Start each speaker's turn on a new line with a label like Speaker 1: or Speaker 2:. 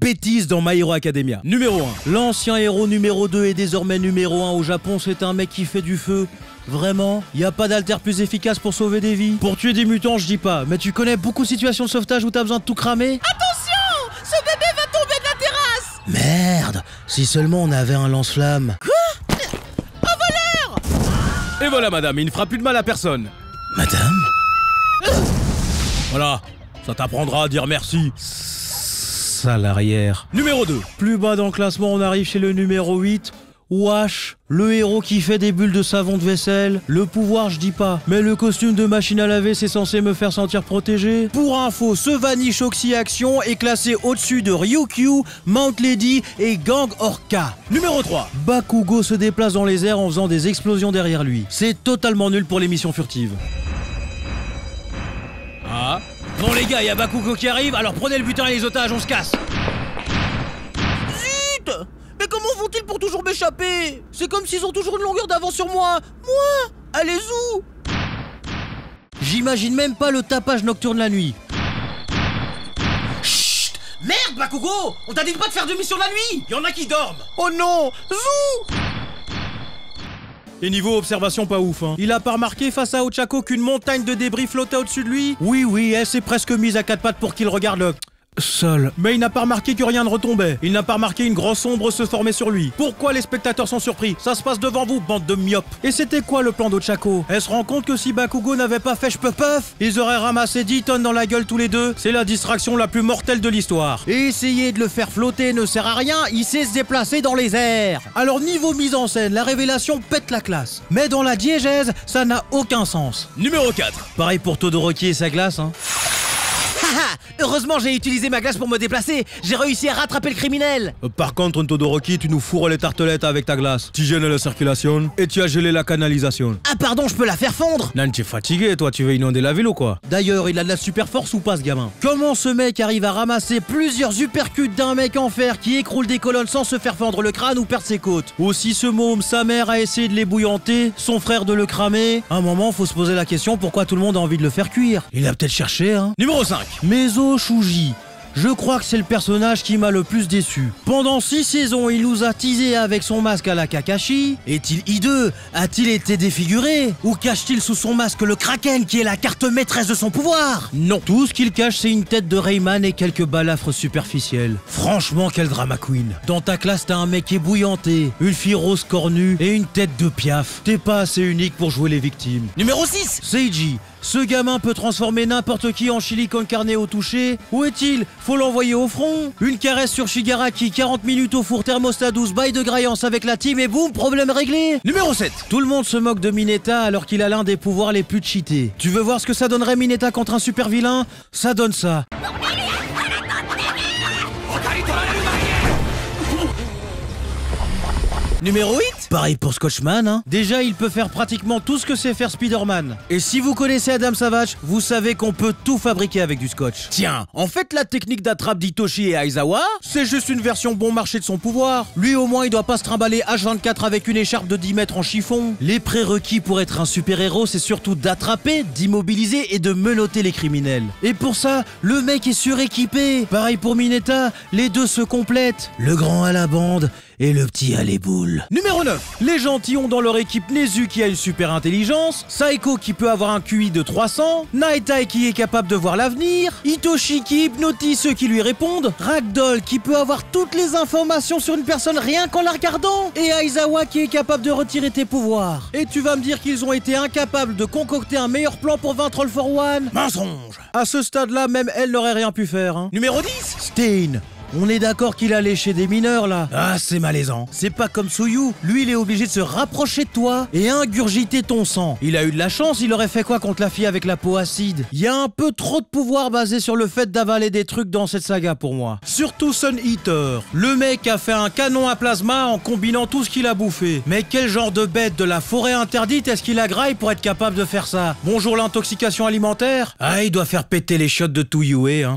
Speaker 1: bêtises dans My Hero Academia. Numéro 1. L'ancien héros numéro 2 est désormais numéro 1 au Japon. C'est un mec qui fait du feu. Vraiment, y a pas d'alter plus efficace pour sauver des vies? Pour tuer des mutants, je dis pas, mais tu connais beaucoup de situations de sauvetage où t'as besoin de tout cramer?
Speaker 2: Attention! Ce bébé va tomber de la terrasse!
Speaker 1: Merde! Si seulement on avait un lance-flamme.
Speaker 2: Quoi? Un voleur!
Speaker 1: Et voilà madame, il ne fera plus de mal à personne. Madame? Voilà, ça t'apprendra à dire merci. Salarière. Numéro 2. Plus bas dans le classement, on arrive chez le numéro 8. Wash, le héros qui fait des bulles de savon de vaisselle. Le pouvoir, je dis pas, mais le costume de machine à laver, c'est censé me faire sentir protégé. Pour info, ce Vanish Oxy Action est classé au-dessus de Ryukyu, Mount Lady et Gang Orca. Numéro 3. Bakugo se déplace dans les airs en faisant des explosions derrière lui. C'est totalement nul pour les missions furtives. Ah. Bon les gars, il y a Bakugo qui arrive, alors prenez le butin et les otages, on se casse.
Speaker 2: Zut! Mais comment font-ils pour toujours m'échapper? C'est comme s'ils ont toujours une longueur d'avance sur moi. Moi? Allez où?
Speaker 1: J'imagine même pas le tapage nocturne la nuit.
Speaker 2: Chut! Merde, Bakugo! On t'a dit pas de faire de mission la nuit! Y en a qui dorment! Oh non! Zou!
Speaker 1: Et niveau observation, pas ouf, hein. Il a pas remarqué face à Ochako qu'une montagne de débris flottait au-dessus de lui? Oui, elle s'est presque mise à quatre pattes pour qu'il regarde le sol. Mais il n'a pas remarqué que rien ne retombait. Il n'a pas remarqué une grosse ombre se former sur lui. Pourquoi les spectateurs sont surpris? Ça se passe devant vous, bande de myopes. Et c'était quoi le plan d'Ochako? Elle se rend compte que si Bakugo n'avait pas fait puff, ils auraient ramassé 10 tonnes dans la gueule tous les deux. C'est la distraction la plus mortelle de l'histoire. Et essayer de le faire flotter ne sert à rien, il sait se déplacer dans les airs. Alors niveau mise en scène, la révélation pète la classe. Mais dans la diégèse, ça n'a aucun sens. Numéro 4. Pareil pour Todoroki et sa glace, hein.
Speaker 2: Heureusement, j'ai utilisé ma glace pour me déplacer. J'ai réussi à rattraper le criminel.
Speaker 1: Par contre, Todoroki, tu nous fourres les tartelettes avec ta glace. Tu gênes la circulation et tu as gelé la canalisation.
Speaker 2: Ah pardon, je peux la faire fondre.
Speaker 1: Nan, tu es fatigué, toi, tu veux inonder la ville ou quoi? D'ailleurs, il a de la super force ou pas, ce gamin? Comment ce mec arrive à ramasser plusieurs uppercuts d'un mec en fer qui écroule des colonnes sans se faire fendre le crâne ou perdre ses côtes? Aussi ce môme, sa mère a essayé de l'ébouillanter, son frère de le cramer. À un moment, faut se poser la question pourquoi tout le monde a envie de le faire cuire. Il a peut-être cherché, hein. Numéro 5. Mezo Shuji. Je crois que c'est le personnage qui m'a le plus déçu. Pendant 6 saisons, il nous a teasé avec son masque à la Kakashi. Est-il hideux? A-t-il été défiguré? Ou cache-t-il sous son masque le Kraken qui est la carte maîtresse de son pouvoir? Non. Tout ce qu'il cache, c'est une tête de Rayman et quelques balafres superficielles. Franchement, quel drama queen. Dans ta classe, t'as un mec ébouillanté, une fille rose cornue et une tête de piaf. T'es pas assez unique pour jouer les victimes.
Speaker 2: Numéro 6.
Speaker 1: Seiji. Ce gamin peut transformer n'importe qui en chili con carne au toucher. Où est-il? Faut l'envoyer au front. Une caresse sur Shigaraki, 40 minutes au four thermostat 12, bail de graillance avec la team et boum, problème réglé. Numéro 7. Tout le monde se moque de Mineta alors qu'il a l'un des pouvoirs les plus cheatés. Tu veux voir ce que ça donnerait Mineta contre un super vilain? Ça donne ça. Numéro 8. Pareil pour Scotchman, hein. Déjà, il peut faire pratiquement tout ce que sait faire Spider-Man. Et si vous connaissez Adam Savage, vous savez qu'on peut tout fabriquer avec du scotch. Tiens, en fait, la technique d'attrape d'Hitoshi et Aizawa, c'est juste une version bon marché de son pouvoir. Lui, au moins, il doit pas se trimballer H24 avec une écharpe de 10 mètres en chiffon. Les prérequis pour être un super-héros, c'est surtout d'attraper, d'immobiliser et de menotter les criminels. Et pour ça, le mec est suréquipé. Pareil pour Mineta, les deux se complètent. Le grand à la bande et le petit à les boules. Numéro 9. Les gentils ont dans leur équipe Nezu qui a une super intelligence, Saiko qui peut avoir un QI de 300, Naitai qui est capable de voir l'avenir, Hitoshi qui hypnotise ceux qui lui répondent, Ragdoll qui peut avoir toutes les informations sur une personne rien qu'en la regardant, et Aizawa qui est capable de retirer tes pouvoirs. Et tu vas me dire qu'ils ont été incapables de concocter un meilleur plan pour vaincre All for One? Mensonge. À ce stade-là, même elle n'aurait rien pu faire, hein.
Speaker 2: Numéro 10.
Speaker 1: Stain. On est d'accord qu'il a léché des mineurs, là. Ah, c'est malaisant. C'est pas comme Suyu. Lui, il est obligé de se rapprocher de toi et ingurgiter ton sang. Il a eu de la chance, il aurait fait quoi contre la fille avec la peau acide? Il y a un peu trop de pouvoir basé sur le fait d'avaler des trucs dans cette saga pour moi. Surtout Sun Eater. Le mec a fait un canon à plasma en combinant tout ce qu'il a bouffé. Mais quel genre de bête de la forêt interdite est-ce qu'il a graille pour être capable de faire ça? Bonjour l'intoxication alimentaire? Ah, il doit faire péter les chiottes de Touyoué, hein.